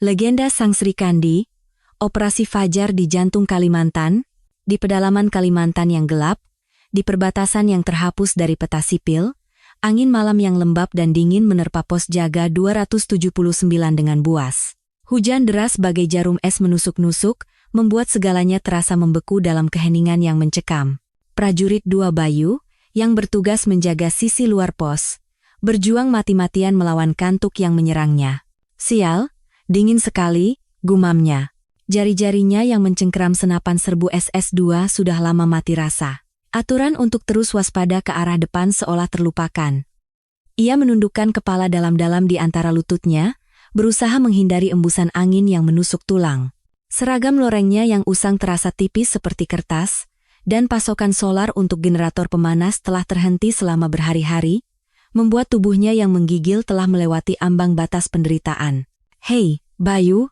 Legenda Sang Sri Kandi, Operasi Fajar di jantung Kalimantan, di pedalaman Kalimantan yang gelap, di perbatasan yang terhapus dari peta sipil, angin malam yang lembab dan dingin menerpa pos jaga 279 dengan buas. Hujan deras bagai jarum es menusuk-nusuk, membuat segalanya terasa membeku dalam keheningan yang mencekam. Prajurit 2 Bayu, yang bertugas menjaga sisi luar pos, berjuang mati-matian melawan kantuk yang menyerangnya. Sial, dingin sekali, gumamnya. Jari-jarinya yang mencengkeram senapan serbu SS-2 sudah lama mati rasa. Aturan untuk terus waspada ke arah depan seolah terlupakan. Ia menundukkan kepala dalam-dalam di antara lututnya, berusaha menghindari embusan angin yang menusuk tulang. Seragam lorengnya yang usang terasa tipis seperti kertas, dan pasokan solar untuk generator pemanas telah terhenti selama berhari-hari, membuat tubuhnya yang menggigil telah melewati ambang batas penderitaan. Hei, Bayu.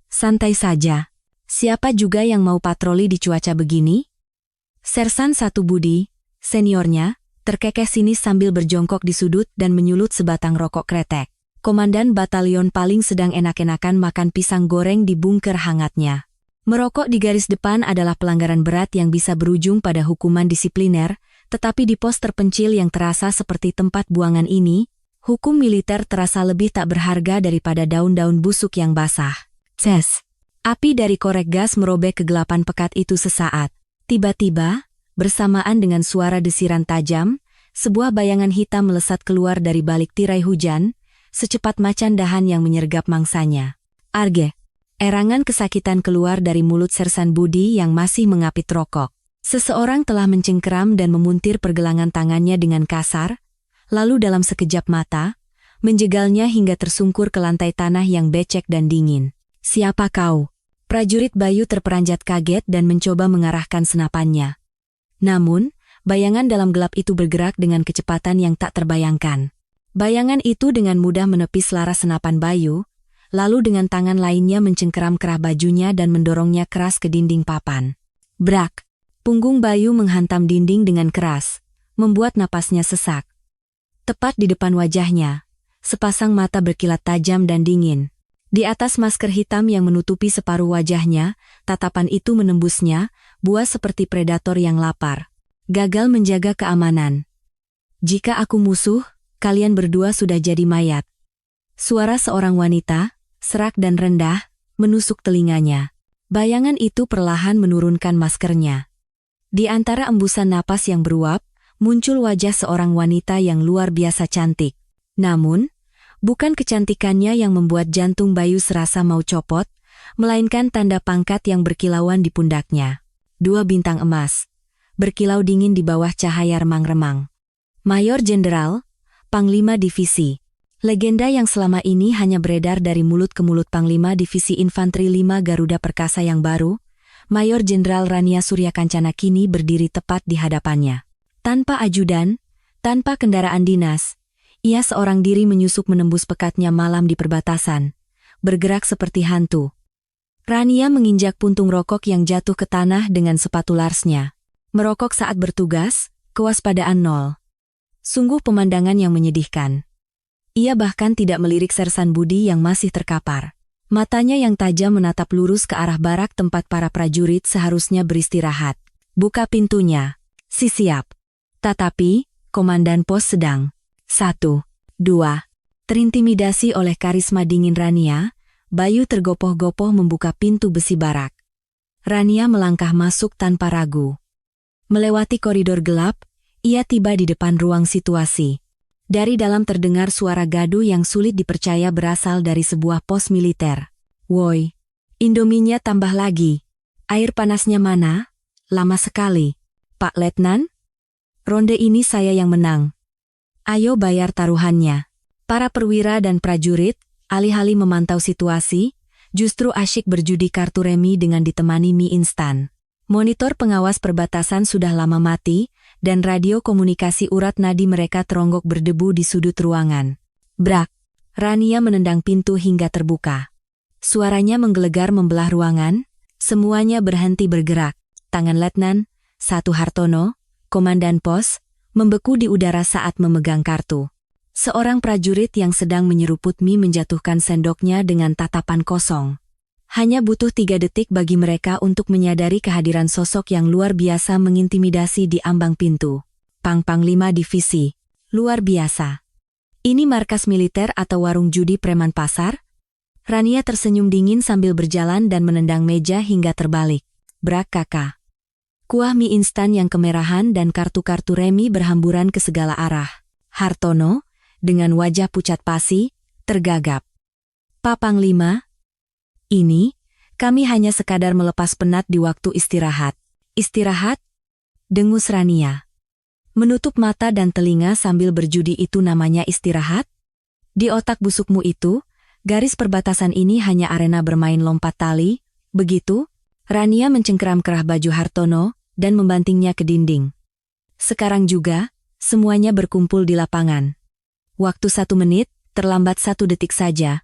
Santai saja. Siapa juga yang mau patroli di cuaca begini? Sersan 1 Budi, seniornya, terkekeh sinis sambil berjongkok di sudut dan menyulut sebatang rokok kretek. Komandan batalion paling sedang enak-enakan makan pisang goreng di bunker hangatnya. Merokok di garis depan adalah pelanggaran berat yang bisa berujung pada hukuman disipliner, tetapi di pos terpencil yang terasa seperti tempat buangan ini, hukum militer terasa lebih tak berharga daripada daun-daun busuk yang basah. Ces! Api dari korek gas merobek kegelapan pekat itu sesaat. Tiba-tiba, bersamaan dengan suara desiran tajam, sebuah bayangan hitam melesat keluar dari balik tirai hujan, secepat macan dahan yang menyergap mangsanya. Arge! Erangan kesakitan keluar dari mulut Sersan Budi yang masih mengapit rokok. Seseorang telah mencengkeram dan memuntir pergelangan tangannya dengan kasar, lalu dalam sekejap mata, menjegalnya hingga tersungkur ke lantai tanah yang becek dan dingin. Siapa kau? Prajurit Bayu terperanjat kaget dan mencoba mengarahkan senapannya. Namun, bayangan dalam gelap itu bergerak dengan kecepatan yang tak terbayangkan. Bayangan itu dengan mudah menepis laras senapan Bayu, lalu dengan tangan lainnya mencengkeram kerah bajunya dan mendorongnya keras ke dinding papan. Brak! Punggung Bayu menghantam dinding dengan keras, membuat napasnya sesak. Tepat di depan wajahnya, sepasang mata berkilat tajam dan dingin. Di atas masker hitam yang menutupi separuh wajahnya, tatapan itu menembusnya, buas seperti predator yang lapar. Gagal menjaga keamanan. Jika aku musuh, kalian berdua sudah jadi mayat. Suara seorang wanita, serak dan rendah, menusuk telinganya. Bayangan itu perlahan menurunkan maskernya. Di antara embusan napas yang beruap, muncul wajah seorang wanita yang luar biasa cantik. Namun, bukan kecantikannya yang membuat jantung Bayu serasa mau copot, melainkan tanda pangkat yang berkilauan di pundaknya. 2 bintang emas, berkilau dingin di bawah cahaya remang-remang. Mayor Jenderal, Panglima Divisi. Legenda yang selama ini hanya beredar dari mulut ke mulut Panglima Divisi Infanteri 5 Garuda Perkasa yang baru, Mayor Jenderal Rania Suryakancana kini berdiri tepat di hadapannya. Tanpa ajudan, tanpa kendaraan dinas, ia seorang diri menyusup menembus pekatnya malam di perbatasan, bergerak seperti hantu. Rania menginjak puntung rokok yang jatuh ke tanah dengan sepatu larsnya. Merokok saat bertugas, kewaspadaan nol. Sungguh pemandangan yang menyedihkan. Ia bahkan tidak melirik Sersan Budi yang masih terkapar. Matanya yang tajam menatap lurus ke arah barak tempat para prajurit seharusnya beristirahat. Buka pintunya. Si siap. Tetapi, komandan pos sedang. 1, 2. Terintimidasi oleh karisma dingin Rania, Bayu tergopoh-gopoh membuka pintu besi barak. Rania melangkah masuk tanpa ragu. Melewati koridor gelap, ia tiba di depan ruang situasi. Dari dalam terdengar suara gaduh yang sulit dipercaya berasal dari sebuah pos militer. Woi, Indominya tambah lagi. Air panasnya mana? Lama sekali. Pak Letnan? Ronde ini saya yang menang. Ayo bayar taruhannya. Para perwira dan prajurit, alih-alih memantau situasi, justru asyik berjudi kartu remi dengan ditemani mie instan. Monitor pengawas perbatasan sudah lama mati, dan radio komunikasi urat nadi mereka teronggok berdebu di sudut ruangan. Brak! Rania menendang pintu hingga terbuka. Suaranya menggelegar membelah ruangan, semuanya berhenti bergerak. Tangan Letnan, 1 Hartono, komandan pos, membeku di udara saat memegang kartu. Seorang prajurit yang sedang menyeruput mie menjatuhkan sendoknya dengan tatapan kosong. Hanya butuh 3 detik bagi mereka untuk menyadari kehadiran sosok yang luar biasa mengintimidasi di ambang pintu. Panglima Divisi. Luar biasa. Ini markas militer atau warung judi preman pasar? Rania tersenyum dingin sambil berjalan dan menendang meja hingga terbalik. Brak kakak. Kuah mie instan yang kemerahan dan kartu-kartu remi berhamburan ke segala arah. Hartono, dengan wajah pucat pasi, tergagap. Pak Panglima, ini, kami hanya sekadar melepas penat di waktu istirahat. Istirahat? Dengus Rania. Menutup mata dan telinga sambil berjudi itu namanya istirahat? Di otak busukmu itu, garis perbatasan ini hanya arena bermain lompat tali, begitu? Rania mencengkeram kerah baju Hartono dan membantingnya ke dinding. Sekarang juga, semuanya berkumpul di lapangan. Waktu 1 menit, terlambat 1 detik saja.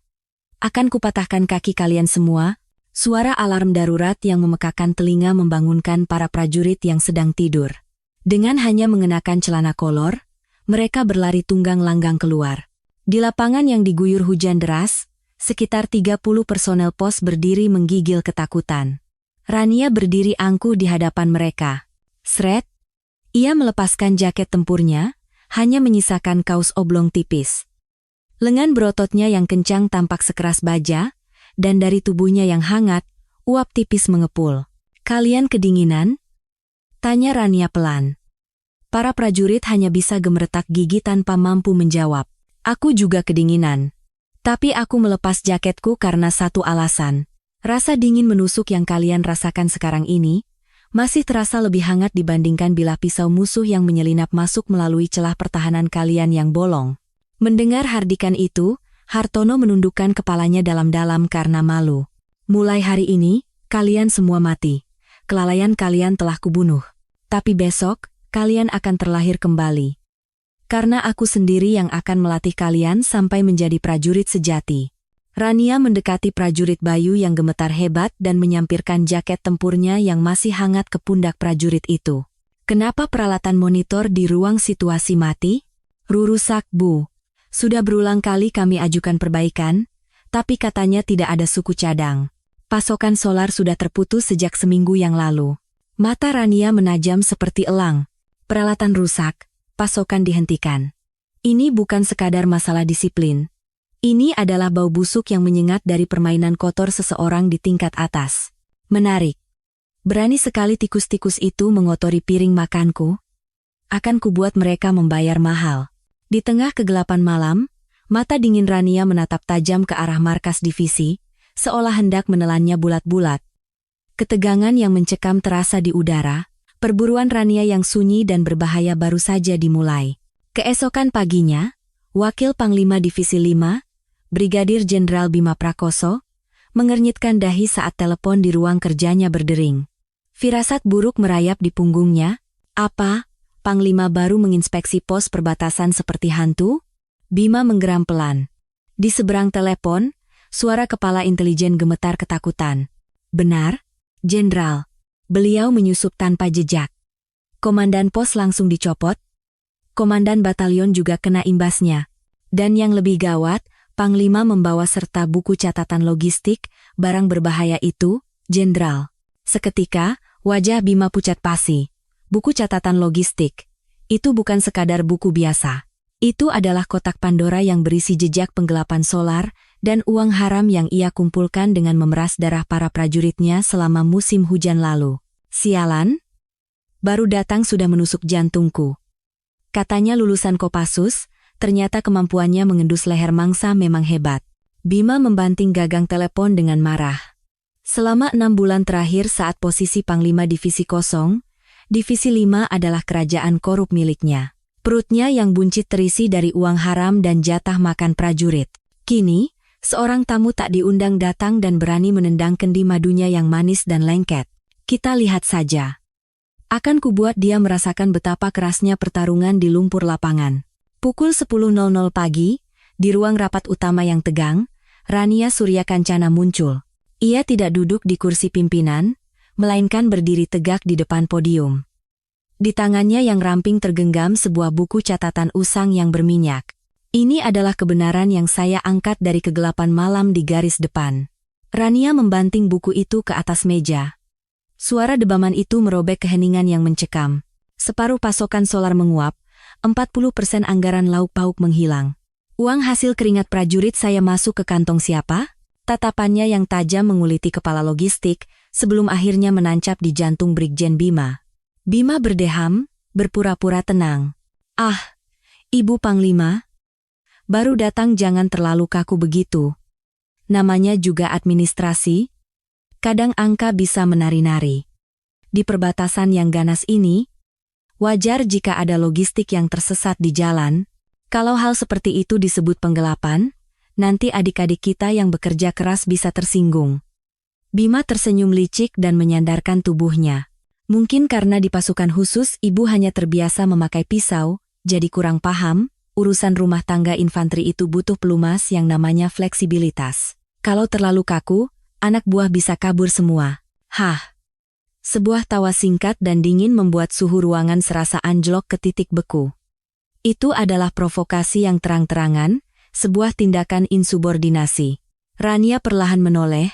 Akan kupatahkan kaki kalian semua. Suara alarm darurat yang memekakan telinga membangunkan para prajurit yang sedang tidur. Dengan hanya mengenakan celana kolor, mereka berlari tunggang langgang keluar. Di lapangan yang diguyur hujan deras, sekitar 30 personel pos berdiri menggigil ketakutan. Rania berdiri angkuh di hadapan mereka. Sret! Ia melepaskan jaket tempurnya, hanya menyisakan kaos oblong tipis. Lengan berototnya yang kencang tampak sekeras baja, dan dari tubuhnya yang hangat, uap tipis mengepul. Kalian kedinginan? Tanya Rania pelan. Para prajurit hanya bisa gemeretak gigi tanpa mampu menjawab. Aku juga kedinginan. Tapi aku melepas jaketku karena satu alasan. Rasa dingin menusuk yang kalian rasakan sekarang ini, masih terasa lebih hangat dibandingkan bilah pisau musuh yang menyelinap masuk melalui celah pertahanan kalian yang bolong. Mendengar hardikan itu, Hartono menundukkan kepalanya dalam-dalam karena malu. Mulai hari ini, kalian semua mati. Kelalaian kalian telah kubunuh. Tapi besok, kalian akan terlahir kembali. Karena aku sendiri yang akan melatih kalian sampai menjadi prajurit sejati. Rania mendekati prajurit Bayu yang gemetar hebat dan menyampirkan jaket tempurnya yang masih hangat ke pundak prajurit itu. Kenapa peralatan monitor di ruang situasi mati? Rurusak, Bu. Sudah berulang kali kami ajukan perbaikan, tapi katanya tidak ada suku cadang. Pasokan solar sudah terputus sejak seminggu yang lalu. Mata Rania menajam seperti elang. Peralatan rusak, pasokan dihentikan. Ini bukan sekadar masalah disiplin. Ini adalah bau busuk yang menyengat dari permainan kotor seseorang di tingkat atas. Menarik. Berani sekali tikus-tikus itu mengotori piring makanku. Akan kubuat mereka membayar mahal. Di tengah kegelapan malam, mata dingin Rania menatap tajam ke arah markas divisi, seolah hendak menelannya bulat-bulat. Ketegangan yang mencekam terasa di udara, perburuan Rania yang sunyi dan berbahaya baru saja dimulai. Keesokan paginya, Wakil Panglima Divisi 5, Brigadir Jenderal Bima Prakoso, mengernyitkan dahi saat telepon di ruang kerjanya berdering. Firasat buruk merayap di punggungnya. Apa? Panglima baru menginspeksi pos perbatasan seperti hantu? Bima menggeram pelan. Di seberang telepon, suara kepala intelijen gemetar ketakutan. Benar, Jenderal. Beliau menyusup tanpa jejak. Komandan pos langsung dicopot. Komandan batalion juga kena imbasnya. Dan yang lebih gawat, Panglima membawa serta buku catatan logistik, barang berbahaya itu, Jenderal. Seketika, wajah Bima pucat pasi. Buku catatan logistik. Itu bukan sekadar buku biasa. Itu adalah kotak Pandora yang berisi jejak penggelapan solar dan uang haram yang ia kumpulkan dengan memeras darah para prajuritnya selama musim hujan lalu. Sialan? Baru datang sudah menusuk jantungku. Katanya lulusan Kopassus, ternyata kemampuannya mengendus leher mangsa memang hebat. Bima membanting gagang telepon dengan marah. Selama 6 bulan terakhir saat posisi Panglima Divisi kosong, Divisi 5 adalah kerajaan korup miliknya. Perutnya yang buncit terisi dari uang haram dan jatah makan prajurit. Kini, seorang tamu tak diundang datang dan berani menendang kendi madunya yang manis dan lengket. Kita lihat saja. Akan kubuat dia merasakan betapa kerasnya pertarungan di lumpur lapangan. Pukul 10.00 pagi, di ruang rapat utama yang tegang, Rania Suryakancana muncul. Ia tidak duduk di kursi pimpinan, melainkan berdiri tegak di depan podium. Di tangannya yang ramping tergenggam sebuah buku catatan usang yang berminyak. Ini adalah kebenaran yang saya angkat dari kegelapan malam di garis depan. Rania membanting buku itu ke atas meja. Suara debaman itu merobek keheningan yang mencekam. Separuh pasokan solar menguap, 40% anggaran lauk pauk menghilang. Uang hasil keringat prajurit saya masuk ke kantong siapa? Tatapannya yang tajam menguliti kepala logistik, sebelum akhirnya menancap di jantung Brigjen Bima. Bima berdeham, berpura-pura tenang. Ah, Ibu Panglima, baru datang jangan terlalu kaku begitu. Namanya juga administrasi. Kadang angka bisa menari-nari. Di perbatasan yang ganas ini, wajar jika ada logistik yang tersesat di jalan. Kalau hal seperti itu disebut penggelapan, nanti adik-adik kita yang bekerja keras bisa tersinggung. Bima tersenyum licik dan menyandarkan tubuhnya. Mungkin karena di pasukan khusus ibu hanya terbiasa memakai pisau, jadi kurang paham, urusan rumah tangga infanteri itu butuh pelumas yang namanya fleksibilitas. Kalau terlalu kaku, anak buah bisa kabur semua. Hah. Sebuah tawa singkat dan dingin membuat suhu ruangan serasa anjlok ke titik beku. Itu adalah provokasi yang terang-terangan, sebuah tindakan insubordinasi. Rania perlahan menoleh,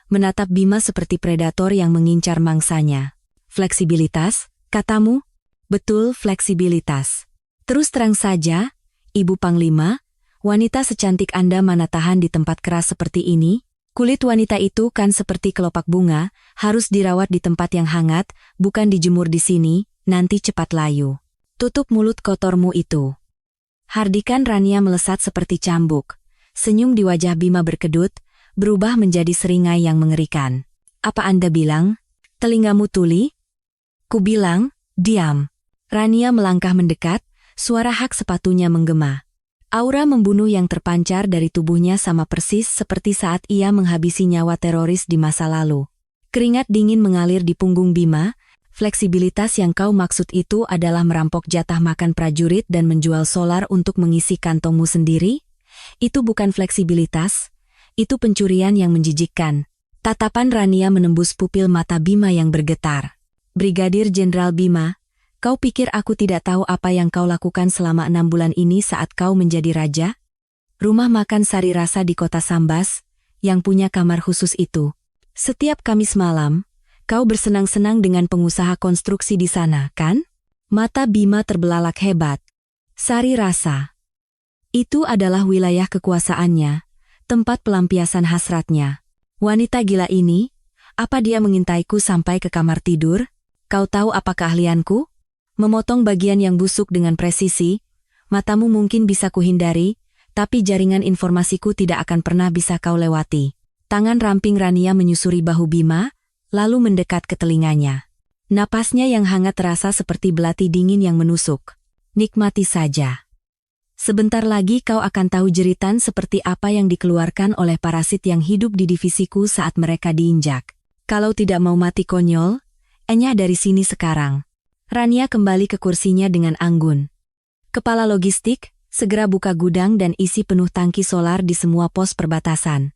menatap Bima seperti predator yang mengincar mangsanya. Fleksibilitas, katamu? Betul, fleksibilitas. Terus terang saja, Ibu Panglima, wanita secantik Anda mana tahan di tempat keras seperti ini? Kulit wanita itu kan seperti kelopak bunga, harus dirawat di tempat yang hangat, bukan dijemur di sini, nanti cepat layu. Tutup mulut kotormu itu. Hardikan Rania melesat seperti cambuk. Senyum di wajah Bima berkedut, berubah menjadi seringai yang mengerikan. Apa Anda bilang? Telingamu tuli? Ku bilang, diam. Rania melangkah mendekat, suara hak sepatunya menggema. Aura membunuh yang terpancar dari tubuhnya sama persis seperti saat ia menghabisi nyawa teroris di masa lalu. Keringat dingin mengalir di punggung Bima. Fleksibilitas yang kau maksud itu adalah merampok jatah makan prajurit dan menjual solar untuk mengisi kantongmu sendiri? Itu bukan fleksibilitas, itu pencurian yang menjijikkan. Tatapan Rania menembus pupil mata Bima yang bergetar. Brigadir Jenderal Bima, kau pikir aku tidak tahu apa yang kau lakukan selama 6 bulan ini saat kau menjadi raja? Rumah makan Sari Rasa di kota Sambas, yang punya kamar khusus itu. Setiap Kamis malam, kau bersenang-senang dengan pengusaha konstruksi di sana, kan? Mata Bima terbelalak hebat. Sari Rasa. Itu adalah wilayah kekuasaannya, tempat pelampiasan hasratnya. Wanita gila ini, apa dia mengintaiku sampai ke kamar tidur? Kau tahu apa keahlianku? Memotong bagian yang busuk dengan presisi. Matamu mungkin bisa kuhindari, tapi jaringan informasiku tidak akan pernah bisa kau lewati. Tangan ramping Rania menyusuri bahu Bima, lalu mendekat ke telinganya. Napasnya yang hangat terasa seperti belati dingin yang menusuk. Nikmati saja. Sebentar lagi kau akan tahu jeritan seperti apa yang dikeluarkan oleh parasit yang hidup di divisiku saat mereka diinjak. Kalau tidak mau mati konyol, enyah dari sini sekarang. Rania kembali ke kursinya dengan anggun. Kepala logistik, segera buka gudang dan isi penuh tangki solar di semua pos perbatasan.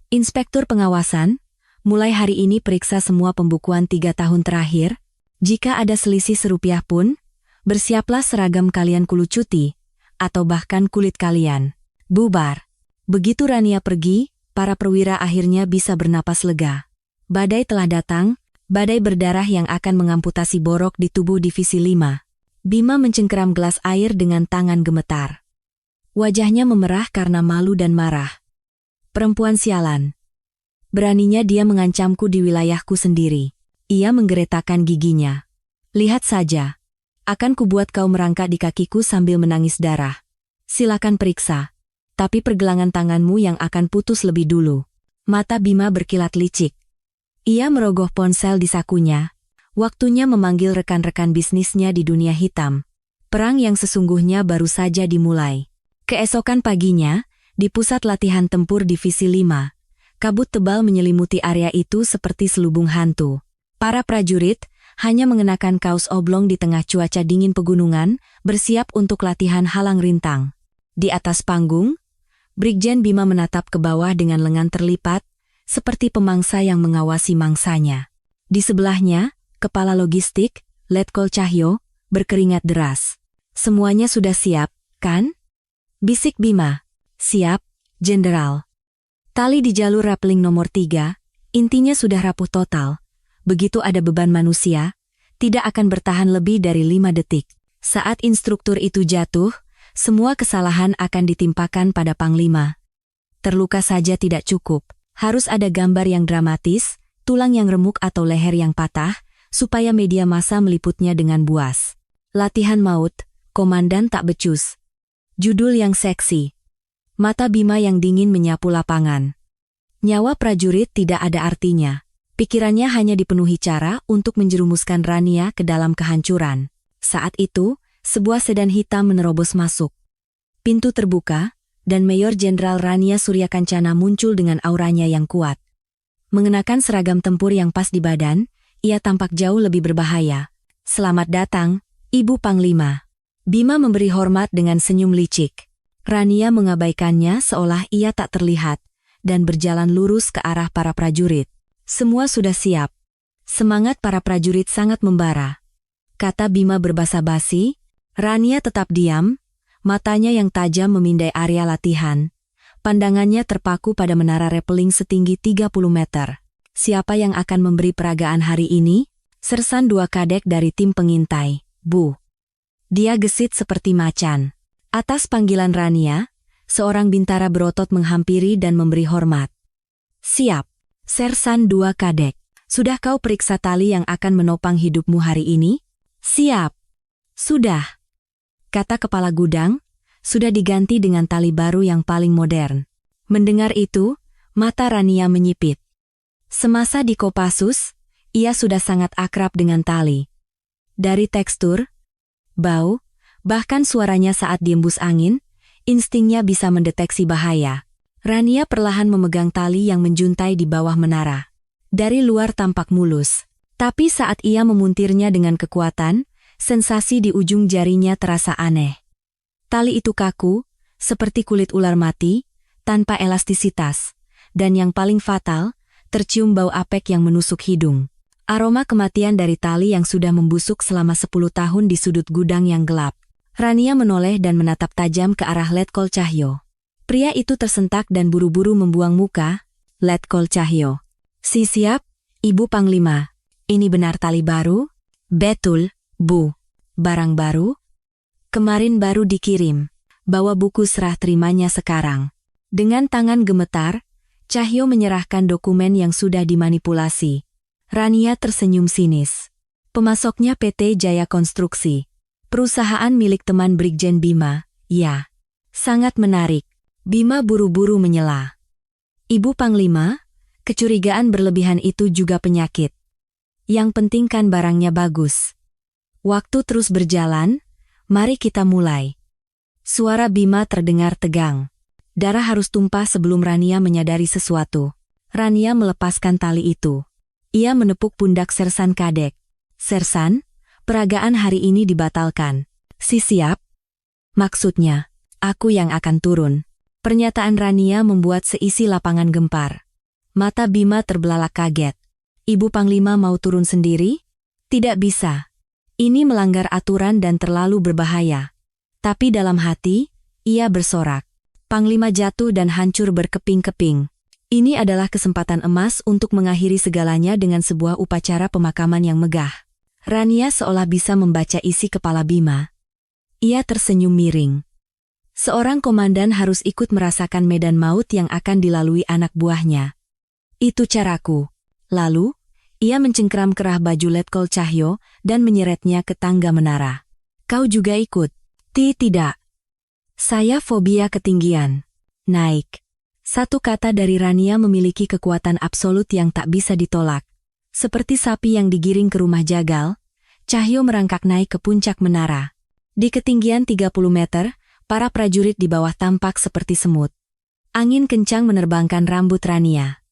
Inspektur pengawasan, mulai hari ini periksa semua pembukuan 3 tahun terakhir. Jika ada selisih serupiah pun, bersiaplah seragam kalian kulucuti, atau bahkan kulit kalian. Bubar. Begitu Rania pergi, para perwira akhirnya bisa bernapas lega. Badai telah datang, badai berdarah yang akan mengamputasi borok di tubuh Divisi 5. Bima mencengkeram gelas air dengan tangan gemetar. Wajahnya memerah karena malu dan marah. Perempuan sialan. Beraninya dia mengancamku di wilayahku sendiri. Ia menggeretakkan giginya. Lihat saja. Akan kubuat kau merangkak di kakiku sambil menangis darah. Silakan periksa. Tapi pergelangan tanganmu yang akan putus lebih dulu. Mata Bima berkilat licik. Ia merogoh ponsel di sakunya. Waktunya memanggil rekan-rekan bisnisnya di dunia hitam. Perang yang sesungguhnya baru saja dimulai. Keesokan paginya, di pusat latihan tempur Divisi 5, kabut tebal menyelimuti area itu seperti selubung hantu. Para prajurit hanya mengenakan kaos oblong di tengah cuaca dingin pegunungan, bersiap untuk latihan halang rintang. Di atas panggung, Brigjen Bima menatap ke bawah dengan lengan terlipat, seperti pemangsa yang mengawasi mangsanya. Di sebelahnya, kepala logistik, Letkol Cahyo, berkeringat deras. Semuanya sudah siap, kan? Bisik Bima. Siap, Jenderal. Tali di jalur rappelling nomor 3, intinya sudah rapuh total. Begitu ada beban manusia, tidak akan bertahan lebih dari 5 detik. Saat instruktur itu jatuh, semua kesalahan akan ditimpakan pada Panglima. Terluka saja tidak cukup, harus ada gambar yang dramatis, tulang yang remuk atau leher yang patah, supaya media massa meliputnya dengan buas. Latihan maut, Komandan tak becus. Judul yang seksi. Mata Bima yang dingin menyapu lapangan. Nyawa prajurit tidak ada artinya. Pikirannya hanya dipenuhi cara untuk menjerumuskan Rania ke dalam kehancuran. Saat itu, sebuah sedan hitam menerobos masuk. Pintu terbuka, dan Mayor Jenderal Rania Suryakancana muncul dengan auranya yang kuat. Mengenakan seragam tempur yang pas di badan, ia tampak jauh lebih berbahaya. Selamat datang, Ibu Panglima. Bima memberi hormat dengan senyum licik. Rania mengabaikannya seolah ia tak terlihat, dan berjalan lurus ke arah para prajurit. Semua sudah siap. Semangat para prajurit sangat membara. Kata Bima berbasa-basi, Rania tetap diam, matanya yang tajam memindai area latihan. Pandangannya terpaku pada menara rappelling setinggi 30 meter. Siapa yang akan memberi peragaan hari ini? Sersan 2 kadek dari tim pengintai, Bu. Dia gesit seperti macan. Atas panggilan Rania, seorang bintara berotot menghampiri dan memberi hormat. Siap, Sersan 2 kadek. Sudah kau periksa tali yang akan menopang hidupmu hari ini? Siap. Sudah. Kata kepala gudang, sudah diganti dengan tali baru yang paling modern. Mendengar itu, mata Rania menyipit. Semasa di Kopassus, ia sudah sangat akrab dengan tali. Dari tekstur, bau, bahkan suaranya saat diembus angin, instingnya bisa mendeteksi bahaya. Rania perlahan memegang tali yang menjuntai di bawah menara. Dari luar tampak mulus, tapi saat ia memuntirnya dengan kekuatan, sensasi di ujung jarinya terasa aneh. Tali itu kaku, seperti kulit ular mati, tanpa elastisitas, dan yang paling fatal, tercium bau apek yang menusuk hidung. Aroma kematian dari tali yang sudah membusuk selama 10 tahun di sudut gudang yang gelap. Rania menoleh dan menatap tajam ke arah Letkol Cahyo. Pria itu tersentak dan buru-buru membuang muka. Letkol Cahyo. Siap, Ibu Panglima. Ini benar tali baru? Betul, Bu. Barang baru? Kemarin baru dikirim. Bawa buku serah terimanya sekarang. Dengan tangan gemetar, Cahyo menyerahkan dokumen yang sudah dimanipulasi. Rania tersenyum sinis. Pemasoknya PT Jaya Konstruksi. Perusahaan milik teman Brigjen Bima, ya. Sangat menarik. Bima buru-buru menyela. Ibu Panglima, kecurigaan berlebihan itu juga penyakit. Yang penting kan barangnya bagus. Waktu terus berjalan, mari kita mulai. Suara Bima terdengar tegang. Darah harus tumpah sebelum Rania menyadari sesuatu. Rania melepaskan tali itu. Ia menepuk pundak Sersan kadek. Sersan, peragaan hari ini dibatalkan. Siap? Maksudnya, aku yang akan turun. Pernyataan Rania membuat seisi lapangan gempar. Mata Bima terbelalak kaget. Ibu Panglima mau turun sendiri? Tidak bisa. Ini melanggar aturan dan terlalu berbahaya. Tapi dalam hati, ia bersorak. Panglima jatuh dan hancur berkeping-keping. Ini adalah kesempatan emas untuk mengakhiri segalanya dengan sebuah upacara pemakaman yang megah. Rania seolah bisa membaca isi kepala Bima. Ia tersenyum miring. Seorang komandan harus ikut merasakan medan maut yang akan dilalui anak buahnya. Itu caraku. Lalu, ia mencengkeram kerah baju Letkol Cahyo dan menyeretnya ke tangga menara. Kau juga ikut? Tidak. Saya fobia ketinggian. Naik. Satu kata dari Rania memiliki kekuatan absolut yang tak bisa ditolak. Seperti sapi yang digiring ke rumah jagal, Cahyo merangkak naik ke puncak menara. Di ketinggian 30 meter, para prajurit di bawah tampak seperti semut. Angin kencang menerbangkan rambut Rania.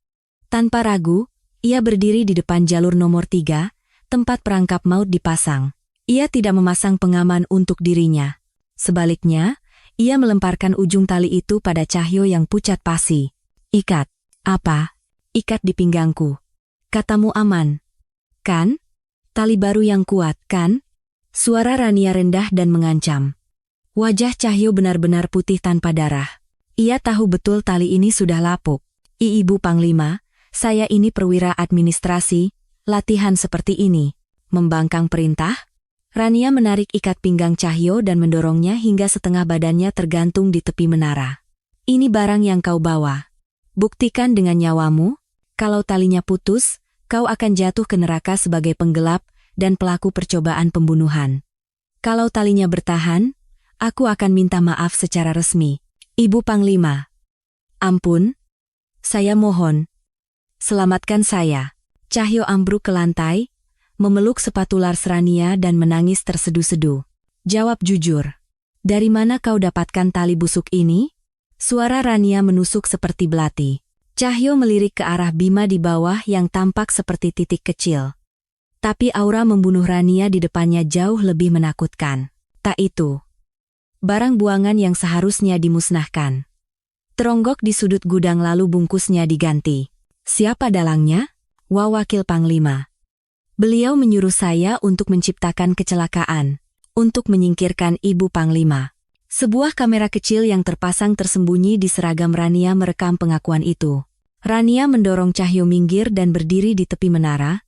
Tanpa ragu, ia berdiri di depan jalur nomor 3, tempat perangkap maut dipasang. Ia tidak memasang pengaman untuk dirinya. Sebaliknya, ia melemparkan ujung tali itu pada Cahyo yang pucat pasi. Ikat. Apa? Ikat di pinggangku. Katamu aman. Kan? Tali baru yang kuat, kan? Suara Rania rendah dan mengancam. Wajah Cahyo benar-benar putih tanpa darah. Ia tahu betul tali ini sudah lapuk. Ibu Panglima, saya ini perwira administrasi, latihan seperti ini. Membangkang perintah? Rania menarik ikat pinggang Cahyo dan mendorongnya hingga setengah badannya tergantung di tepi menara. Ini barang yang kau bawa. Buktikan dengan nyawamu, kalau talinya putus, kau akan jatuh ke neraka sebagai penggelap dan pelaku percobaan pembunuhan. Kalau talinya bertahan, aku akan minta maaf secara resmi. Ibu Panglima. Ampun. Saya mohon. Selamatkan saya. Cahyo ambruk ke lantai, memeluk sepatu Lars Rania dan menangis terseduh-seduh. Jawab jujur. Dari mana kau dapatkan tali busuk ini? Suara Rania menusuk seperti belati. Cahyo melirik ke arah Bima di bawah yang tampak seperti titik kecil. Tapi aura membunuh Rania di depannya jauh lebih menakutkan. Tak itu. Barang buangan yang seharusnya dimusnahkan. Teronggok di sudut gudang lalu bungkusnya diganti. Siapa dalangnya? Wakil Panglima. Beliau menyuruh saya untuk menciptakan kecelakaan. Untuk menyingkirkan Ibu Panglima. Sebuah kamera kecil yang terpasang tersembunyi di seragam Rania merekam pengakuan itu. Rania mendorong Cahyo minggir dan berdiri di tepi menara.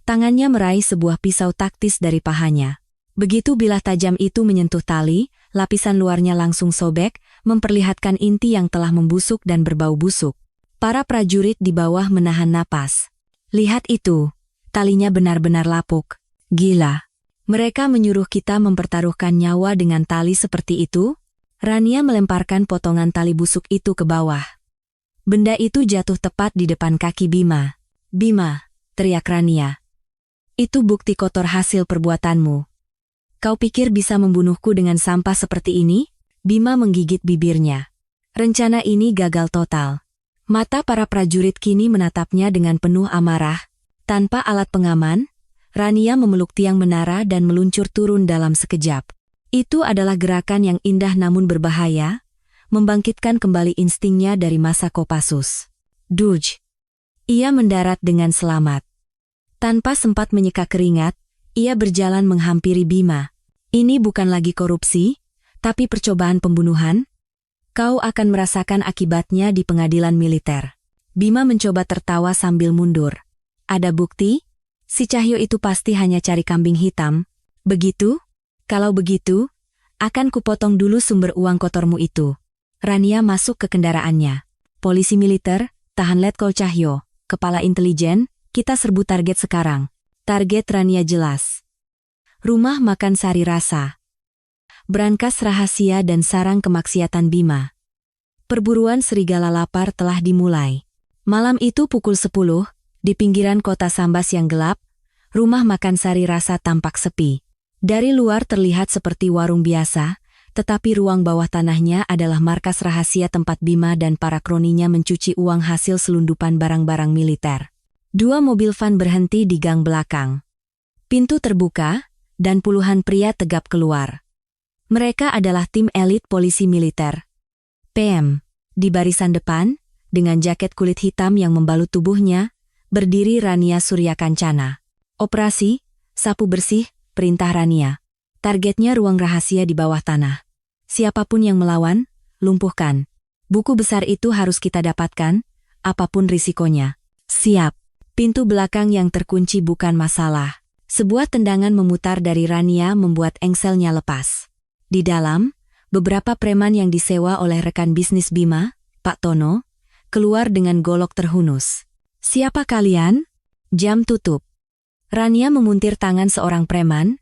Tangannya meraih sebuah pisau taktis dari pahanya. Begitu bilah tajam itu menyentuh tali, lapisan luarnya langsung sobek, memperlihatkan inti yang telah membusuk dan berbau busuk. Para prajurit di bawah menahan napas. Lihat itu, talinya benar-benar lapuk. Gila. Mereka menyuruh kita mempertaruhkan nyawa dengan tali seperti itu? Rania melemparkan potongan tali busuk itu ke bawah. Benda itu jatuh tepat di depan kaki Bima. Bima, teriak Rania. Itu bukti kotor hasil perbuatanmu. Kau pikir bisa membunuhku dengan sampah seperti ini? Bima menggigit bibirnya. Rencana ini gagal total. Mata para prajurit kini menatapnya dengan penuh amarah. Tanpa alat pengaman, Rania memeluk tiang menara dan meluncur turun dalam sekejap. Itu adalah gerakan yang indah namun berbahaya, membangkitkan kembali instingnya dari masa Kopassus. Duj. Ia mendarat dengan selamat. Tanpa sempat menyeka keringat, ia berjalan menghampiri Bima. Ini bukan lagi korupsi, tapi percobaan pembunuhan. Kau akan merasakan akibatnya di pengadilan militer. Bima mencoba tertawa sambil mundur. Ada bukti? Si Cahyo itu pasti hanya cari kambing hitam. Begitu? Kalau begitu, akan kupotong dulu sumber uang kotormu itu. Rania masuk ke kendaraannya. Polisi militer, tahan Letkol Cahyo. Kepala intelijen, kita serbu target sekarang. Target Rania jelas. Rumah makan Sari Rasa. Brankas rahasia dan sarang kemaksiatan Bima. Perburuan serigala lapar telah dimulai. Malam itu pukul 10, di pinggiran kota Sambas yang gelap, rumah makan Sari Rasa tampak sepi. Dari luar terlihat seperti warung biasa, tetapi ruang bawah tanahnya adalah markas rahasia tempat Bima dan para kroninya mencuci uang hasil selundupan barang-barang militer. 2 mobil van berhenti di gang belakang. Pintu terbuka, dan puluhan pria tegap keluar. Mereka adalah tim elit polisi militer. PM. Di barisan depan, dengan jaket kulit hitam yang membalut tubuhnya, berdiri Rania Suryakancana. Operasi, sapu bersih, perintah Rania. Targetnya ruang rahasia di bawah tanah. Siapapun yang melawan, lumpuhkan. Buku besar itu harus kita dapatkan, apapun risikonya. Siap. Pintu belakang yang terkunci bukan masalah. Sebuah tendangan memutar dari Rania membuat engselnya lepas. Di dalam, beberapa preman yang disewa oleh rekan bisnis Bima, Pak Tono, keluar dengan golok terhunus. Siapa kalian? Jam tutup. Rania memuntir tangan seorang preman,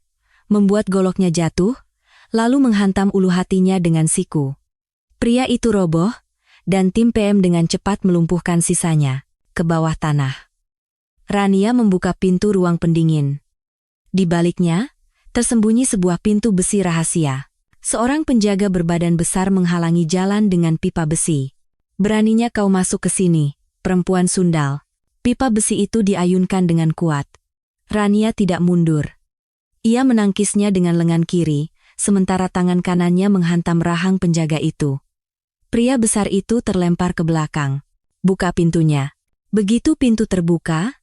membuat goloknya jatuh, lalu menghantam ulu hatinya dengan siku. Pria itu roboh, dan tim PM dengan cepat melumpuhkan sisanya, ke bawah tanah. Rania membuka pintu ruang pendingin. Di baliknya, tersembunyi sebuah pintu besi rahasia. Seorang penjaga berbadan besar menghalangi jalan dengan pipa besi. Beraninya kau masuk ke sini, perempuan sundal. Pipa besi itu diayunkan dengan kuat. Rania tidak mundur. Ia menangkisnya dengan lengan kiri, sementara tangan kanannya menghantam rahang penjaga itu. Pria besar itu terlempar ke belakang. Buka pintunya. Begitu pintu terbuka,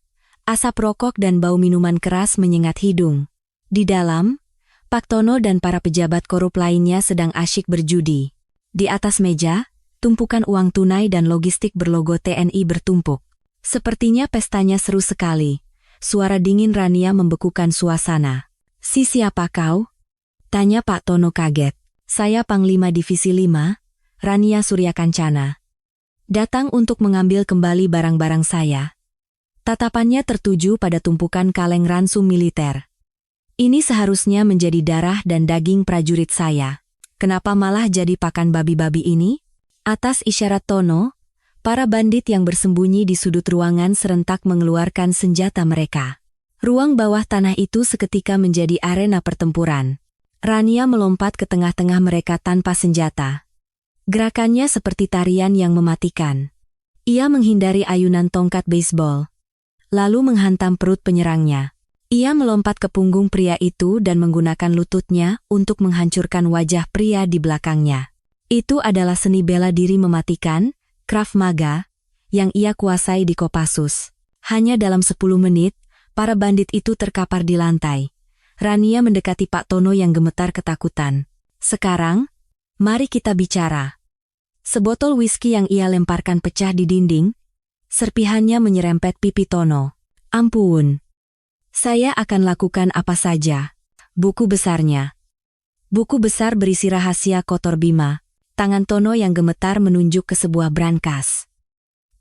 asap rokok dan bau minuman keras menyengat hidung. Di dalam, Pak Tono dan para pejabat korup lainnya sedang asyik berjudi. Di atas meja, tumpukan uang tunai dan logistik berlogo TNI bertumpuk. Sepertinya pestanya seru sekali. Suara dingin Rania membekukan suasana. Siapa kau? Tanya Pak Tono kaget. Saya Panglima Divisi 5, Rania Suryakancana. Datang untuk mengambil kembali barang-barang saya. Tatapannya tertuju pada tumpukan kaleng ransum militer. Ini seharusnya menjadi darah dan daging prajurit saya. Kenapa malah jadi pakan babi-babi ini? Atas isyarat Tono, para bandit yang bersembunyi di sudut ruangan serentak mengeluarkan senjata mereka. Ruang bawah tanah itu seketika menjadi arena pertempuran. Rania melompat ke tengah-tengah mereka tanpa senjata. Gerakannya seperti tarian yang mematikan. Ia menghindari ayunan tongkat baseball, lalu menghantam perut penyerangnya. Ia melompat ke punggung pria itu dan menggunakan lututnya untuk menghancurkan wajah pria di belakangnya. Itu adalah seni bela diri mematikan, Krav Maga, yang ia kuasai di Kopassus. Hanya dalam 10 menit, para bandit itu terkapar di lantai. Rania mendekati Pak Tono yang gemetar ketakutan. Sekarang, mari kita bicara. Sebotol whisky yang ia lemparkan pecah di dinding. Serpihannya menyerempet pipi Tono. Ampun. Saya akan lakukan apa saja. Buku besarnya. Buku besar berisi rahasia kotor Bima. Tangan Tono yang gemetar menunjuk ke sebuah brankas.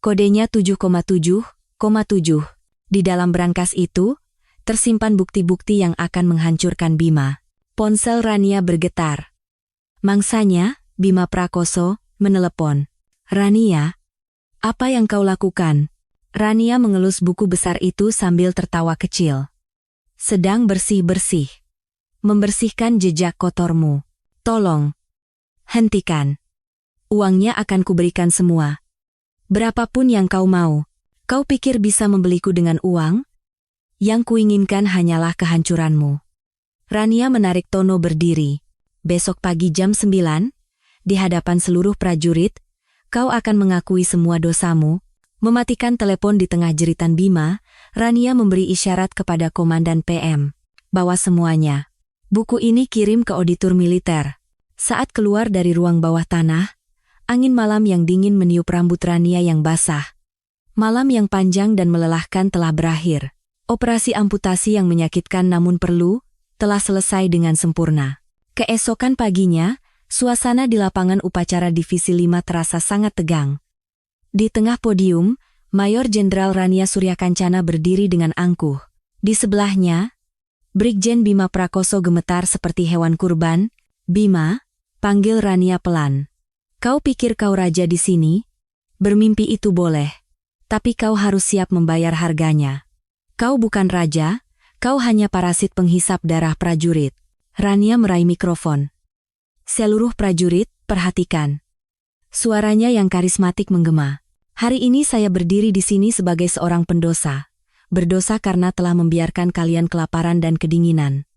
Kodenya 7,7,7. Di dalam brankas itu, tersimpan bukti-bukti yang akan menghancurkan Bima. Ponsel Rania bergetar. Mangsanya, Bima Prakoso, menelepon. Rania, apa yang kau lakukan? Rania mengelus buku besar itu sambil tertawa kecil. Sedang bersih-bersih. Membersihkan jejak kotormu. Tolong. Hentikan. Uangnya akan kuberikan semua. Berapapun yang kau mau. Kau pikir bisa membeliku dengan uang? Yang kuinginkan hanyalah kehancuranmu. Rania menarik Tono berdiri. Besok pagi jam 9, di hadapan seluruh prajurit, kau akan mengakui semua dosamu. Mematikan telepon di tengah jeritan Bima, Rania memberi isyarat kepada Komandan PM. Bawa semuanya. Buku ini kirim ke auditor militer. Saat keluar dari ruang bawah tanah, angin malam yang dingin meniup rambut Rania yang basah. Malam yang panjang dan melelahkan telah berakhir. Operasi amputasi yang menyakitkan namun perlu, telah selesai dengan sempurna. Keesokan paginya, suasana di lapangan upacara Divisi 5 terasa sangat tegang. Di tengah podium, Mayor Jenderal Rania Suryakancana berdiri dengan angkuh. Di sebelahnya, Brigjen Bima Prakoso gemetar seperti hewan kurban. Bima, panggil Rania pelan. Kau pikir kau raja di sini? Bermimpi itu boleh. Tapi kau harus siap membayar harganya. Kau bukan raja, kau hanya parasit penghisap darah prajurit. Rania meraih mikrofon. Seluruh prajurit, perhatikan. Suaranya yang karismatik menggema. Hari ini saya berdiri di sini sebagai seorang pendosa. Berdosa karena telah membiarkan kalian kelaparan dan kedinginan.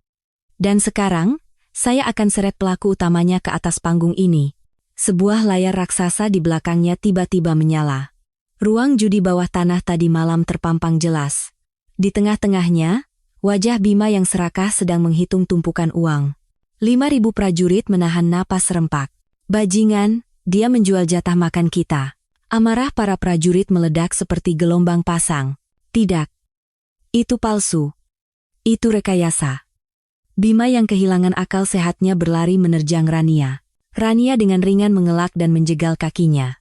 Dan sekarang, saya akan seret pelaku utamanya ke atas panggung ini. Sebuah layar raksasa di belakangnya tiba-tiba menyala. Ruang judi bawah tanah tadi malam terpampang jelas. Di tengah-tengahnya, wajah Bima yang serakah sedang menghitung tumpukan uang. 5.000 prajurit menahan napas serempak. Bajingan, dia menjual jatah makan kita. Amarah para prajurit meledak seperti gelombang pasang. Tidak. Itu palsu. Itu rekayasa. Bima yang kehilangan akal sehatnya berlari menerjang Rania. Rania dengan ringan mengelak dan menjegal kakinya.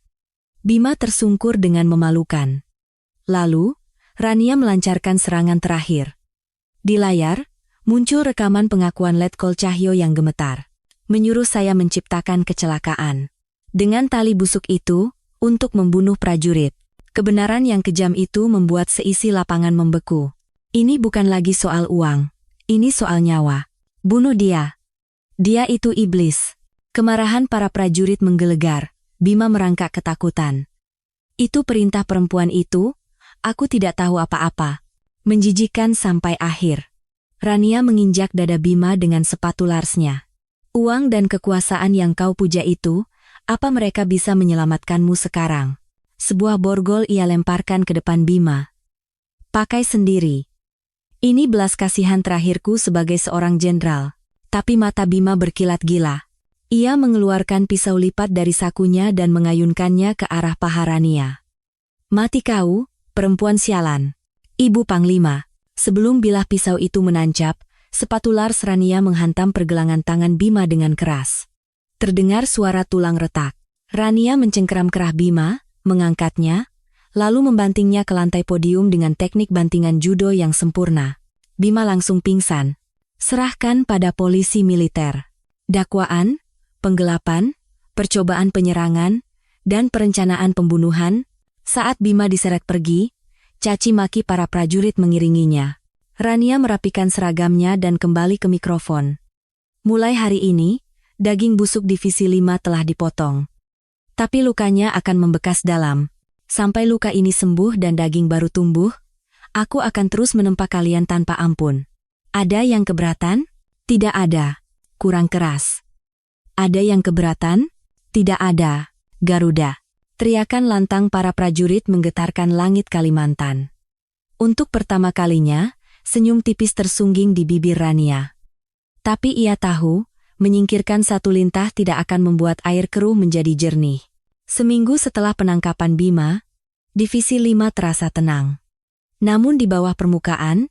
Bima tersungkur dengan memalukan. Lalu, Rania melancarkan serangan terakhir. Di layar, muncul rekaman pengakuan Letkol Cahyo yang gemetar. Menyuruh saya menciptakan kecelakaan. Dengan tali busuk itu, untuk membunuh prajurit. Kebenaran yang kejam itu membuat seisi lapangan membeku. Ini bukan lagi soal uang. Ini soal nyawa. Bunuh dia. Dia itu iblis. Kemarahan para prajurit menggelegar. Bima merangkak ketakutan. Itu perintah perempuan itu. Aku tidak tahu apa-apa. Menjijikan sampai akhir. Rania menginjak dada Bima dengan sepatu larsnya. Uang dan kekuasaan yang kau puja itu, apa mereka bisa menyelamatkanmu sekarang? Sebuah borgol ia lemparkan ke depan Bima. Pakai sendiri. Ini belas kasihan terakhirku sebagai seorang jenderal. Tapi mata Bima berkilat gila. Ia mengeluarkan pisau lipat dari sakunya dan mengayunkannya ke arah paha Rania. "Mati kau, perempuan sialan." "Ibu Panglima." Sebelum bilah pisau itu menancap, sepatu Lars Rania menghantam pergelangan tangan Bima dengan keras. Terdengar suara tulang retak. Rania mencengkeram kerah Bima, mengangkatnya, lalu membantingnya ke lantai podium dengan teknik bantingan judo yang sempurna. Bima langsung pingsan. "Serahkan pada polisi militer." Dakwaan, penggelapan, percobaan penyerangan, dan perencanaan pembunuhan. Saat Bima diseret pergi, caci maki para prajurit mengiringinya. Rania merapikan seragamnya dan kembali ke mikrofon. "Mulai hari ini, daging busuk divisi 5 telah dipotong. Tapi lukanya akan membekas dalam. Sampai luka ini sembuh dan daging baru tumbuh, aku akan terus menempa kalian tanpa ampun." "Ada yang keberatan?" "Tidak ada." "Kurang keras." "Ada yang keberatan?" "Tidak ada." "Garuda." Teriakan lantang para prajurit menggetarkan langit Kalimantan. Untuk pertama kalinya, senyum tipis tersungging di bibir Rania. Tapi ia tahu, menyingkirkan satu lintah tidak akan membuat air keruh menjadi jernih. Seminggu setelah penangkapan Bima, Divisi 5 terasa tenang. Namun di bawah permukaan,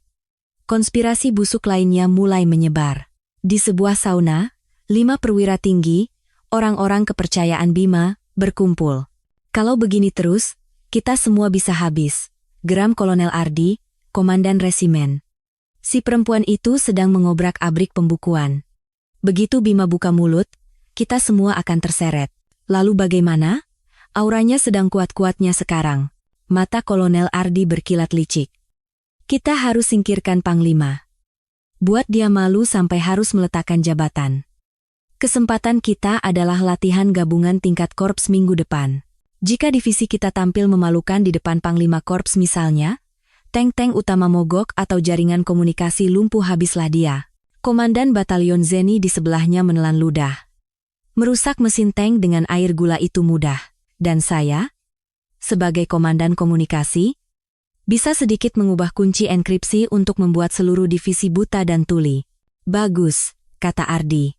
konspirasi busuk lainnya mulai menyebar. Di sebuah sauna, 5 perwira tinggi, orang-orang kepercayaan Bima, berkumpul. "Kalau begini terus, kita semua bisa habis," geram Kolonel Ardi, komandan resimen. Si perempuan itu sedang mengobrak-abrik pembukuan. Begitu Bima buka mulut, kita semua akan terseret. "Lalu bagaimana?" "Auranya sedang kuat-kuatnya sekarang." Mata Kolonel Ardi berkilat licik. "Kita harus singkirkan Panglima. Buat dia malu sampai harus meletakkan jabatan. Kesempatan kita adalah latihan gabungan tingkat korps minggu depan. Jika divisi kita tampil memalukan di depan Panglima Korps misalnya, tank-tank utama mogok atau jaringan komunikasi lumpuh habislah dia." Komandan Batalion Zeni di sebelahnya menelan ludah. "Merusak mesin tank dengan air gula itu mudah. Dan saya, sebagai komandan komunikasi, bisa sedikit mengubah kunci enkripsi untuk membuat seluruh divisi buta dan tuli." "Bagus," kata Ardi.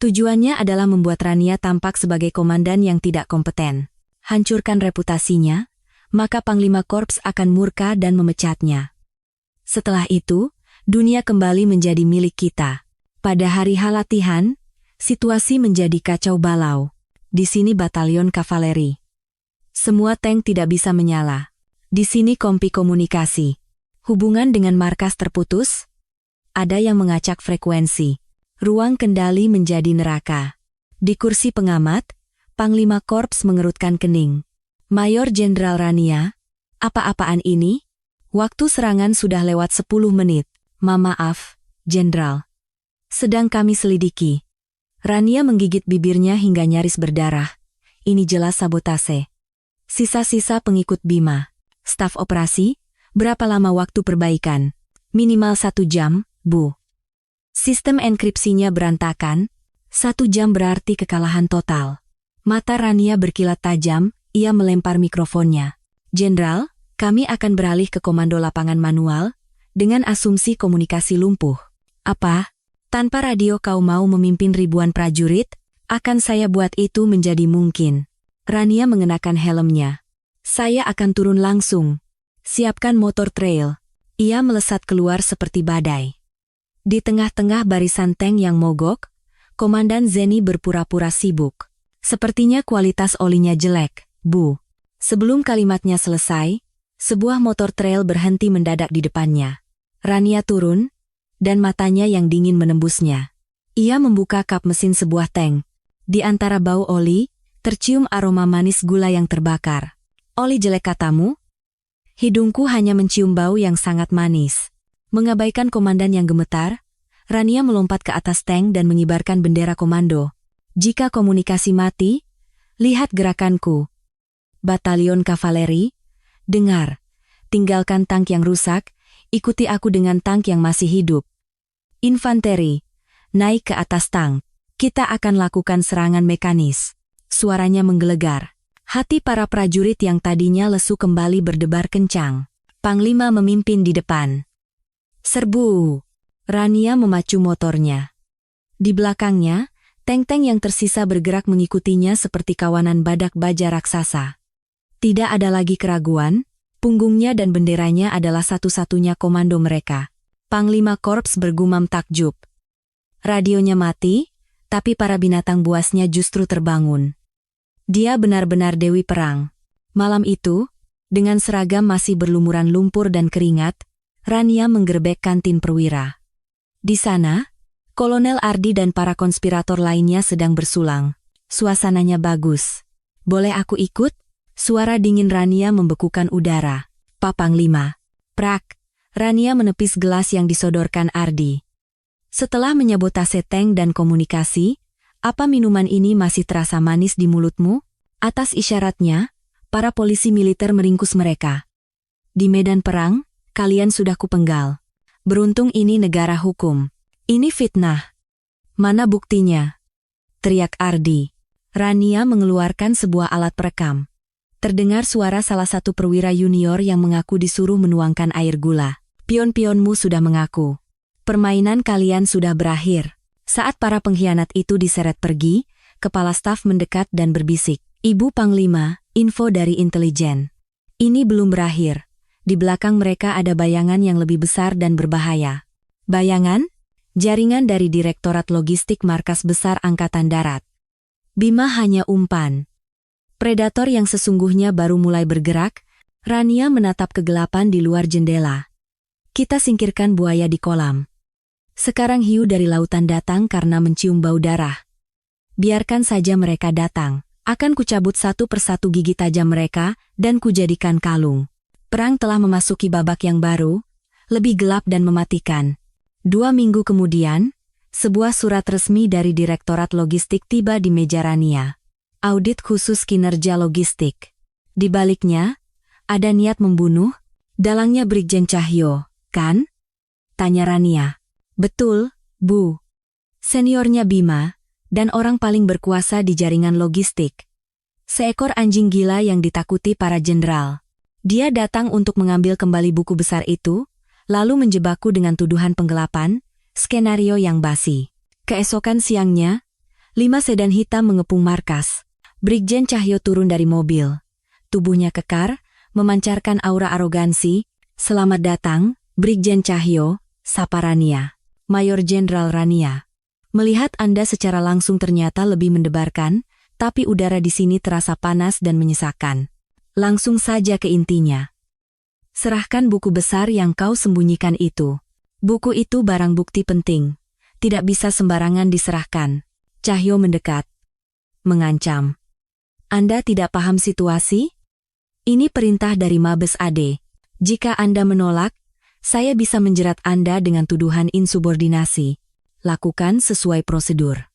"Tujuannya adalah membuat Rania tampak sebagai komandan yang tidak kompeten. Hancurkan reputasinya, maka Panglima Korps akan murka dan memecatnya. Setelah itu, dunia kembali menjadi milik kita." Pada hari H latihan, situasi menjadi kacau balau. Di sini batalion kavaleri. Semua tank tidak bisa menyala. Di sini kompi komunikasi. Hubungan dengan markas terputus. Ada yang mengacak frekuensi. Ruang kendali menjadi neraka. Di kursi pengamat, Panglima Korps mengerutkan kening. "Mayor Jenderal Rania, apa-apaan ini? Waktu serangan sudah lewat 10 menit. Maaf, Jenderal. Sedang kami selidiki." Rania menggigit bibirnya hingga nyaris berdarah. Ini jelas sabotase. Sisa-sisa pengikut Bima. "Staf operasi, berapa lama waktu perbaikan?" "Minimal 1 jam, Bu." "Sistem enkripsinya berantakan, 1 jam berarti kekalahan total." Mata Rania berkilat tajam, ia melempar mikrofonnya. "Jenderal, kami akan beralih ke komando lapangan manual, dengan asumsi komunikasi lumpuh." "Apa? Tanpa radio kau mau memimpin ribuan prajurit? Akan saya buat itu menjadi mungkin." Rania mengenakan helmnya. "Saya akan turun langsung. Siapkan motor trail." Ia melesat keluar seperti badai. Di tengah-tengah barisan tank yang mogok, Komandan Zeni berpura-pura sibuk. "Sepertinya kualitas olinya jelek, Bu." Sebelum kalimatnya selesai, sebuah motor trail berhenti mendadak di depannya. Rania turun, dan matanya yang dingin menembusnya. Ia membuka kap mesin sebuah tank. Di antara bau oli, tercium aroma manis gula yang terbakar. "Oli jelek katamu?" "Hidungku hanya mencium bau yang sangat manis." Mengabaikan komandan yang gemetar, Rania melompat ke atas tank dan mengibarkan bendera komando. "Jika komunikasi mati, lihat gerakanku. Batalion kavaleri, dengar. Tinggalkan tank yang rusak, ikuti aku dengan tank yang masih hidup. Infanteri, naik ke atas tank. Kita akan lakukan serangan mekanis." Suaranya menggelegar. Hati para prajurit yang tadinya lesu kembali berdebar kencang. Panglima memimpin di depan. "Serbu!" Rania memacu motornya. Di belakangnya, tank-tank yang tersisa bergerak mengikutinya seperti kawanan badak baja raksasa. Tidak ada lagi keraguan, punggungnya dan benderanya adalah satu-satunya komando mereka. Panglima Korps bergumam takjub. Radionya mati, tapi para binatang buasnya justru terbangun. Dia benar-benar dewi perang. Malam itu, dengan seragam masih berlumuran lumpur dan keringat, Rania menggerebek kantin perwira. Di sana, Kolonel Ardi dan para konspirator lainnya sedang bersulang. Suasananya bagus. Boleh aku ikut? Suara dingin Rania membekukan udara. Pak Panglima. Prak. Rania menepis gelas yang disodorkan Ardi. Setelah menyabotase tank dan komunikasi, apa minuman ini masih terasa manis di mulutmu? Atas isyaratnya, para polisi militer meringkus mereka. Di medan perang, kalian sudah kupenggal. Beruntung ini negara hukum. Ini fitnah. Mana buktinya? Teriak Ardi. Rania mengeluarkan sebuah alat perekam. Terdengar suara salah satu perwira junior yang mengaku disuruh menuangkan air gula. Pion-pionmu sudah mengaku. Permainan kalian sudah berakhir. Saat para pengkhianat itu diseret pergi, kepala staf mendekat dan berbisik. Ibu Panglima, info dari intelijen. Ini belum berakhir. Di belakang mereka ada bayangan yang lebih besar dan berbahaya. Bayangan? Jaringan dari Direktorat Logistik Markas Besar Angkatan Darat. Bima hanya umpan. Predator yang sesungguhnya baru mulai bergerak. Rania menatap kegelapan di luar jendela. Kita singkirkan buaya di kolam. Sekarang hiu dari lautan datang karena mencium bau darah. Biarkan saja mereka datang. Akan kucabut satu persatu gigi tajam mereka dan kujadikan kalung. Perang telah memasuki babak yang baru, lebih gelap dan mematikan. 2 minggu kemudian, sebuah surat resmi dari Direktorat Logistik tiba di meja Rania. Audit khusus kinerja logistik. Di baliknya, ada niat membunuh, dalangnya Brigjen Cahyo, kan? Tanya Rania. Betul, Bu. Seniornya Bima, dan orang paling berkuasa di jaringan logistik. Seekor anjing gila yang ditakuti para jenderal. Dia datang untuk mengambil kembali buku besar itu, lalu menjebakku dengan tuduhan penggelapan, skenario yang basi. Keesokan siangnya, 5 sedan hitam mengepung markas. Brigjen Cahyo turun dari mobil. Tubuhnya kekar, memancarkan aura arogansi. Selamat datang, Brigjen Cahyo, sapa Rania. Mayor Jenderal Rania. Melihat Anda secara langsung ternyata lebih mendebarkan, tapi udara di sini terasa panas dan menyesakan. Langsung saja ke intinya. Serahkan buku besar yang kau sembunyikan itu. Buku itu barang bukti penting. Tidak bisa sembarangan diserahkan. Cahyo mendekat. Mengancam. Anda tidak paham situasi? Ini perintah dari Mabes AD. Jika Anda menolak, saya bisa menjerat Anda dengan tuduhan insubordinasi. Lakukan sesuai prosedur.